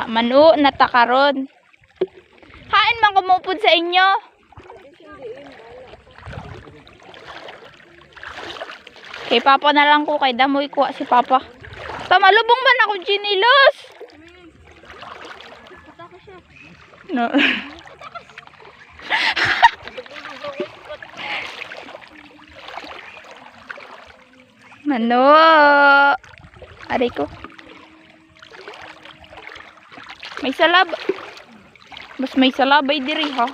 Manu natakaron. Hain man kumupod sa inyo. Kay Papa na lang ko, kay damoy kuha si Papa. Tamalubong man ako ginilos. No. Mano. Aray ko. May salab. Mas may salabay diri ha.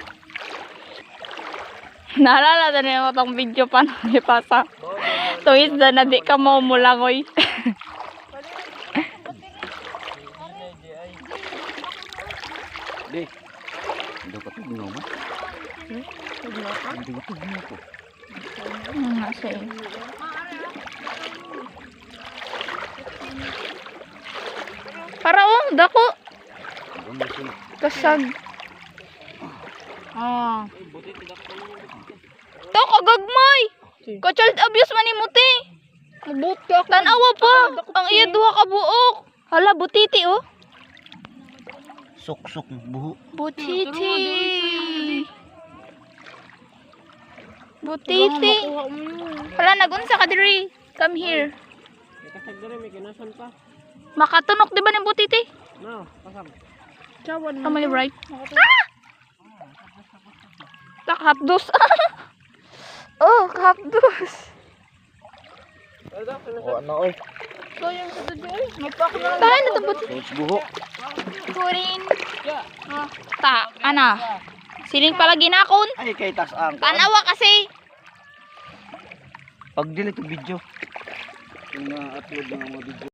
Naalala na niyo itong video pa nang ipasa. Tuwis na di ka mo mulangoy. Di. Hindi ko tugno mo. Hindi ko tugno ko. Nasa yun. Para dako. Kasag. To kagagmay. Ka-child abuse man imuti. Tanawa pa. Ang iya duha ka buok. Hala butiti oh. Sok-sok buho. Butiti. Butiti. Hala nagunsa ka diri. Come here. Makatunok di ba ng butiti? No, pasam. Kamay right. Ah! Kahapdos. Oh, kahapdos. O ano oy? Sayang sa tuloy. Tahan na tabot. Sok buho. Kurin. Ana. Siling pala ginakon. Ay kay tas ang. Tanawa kasi. Pag delete video. Yung upload ng mga video.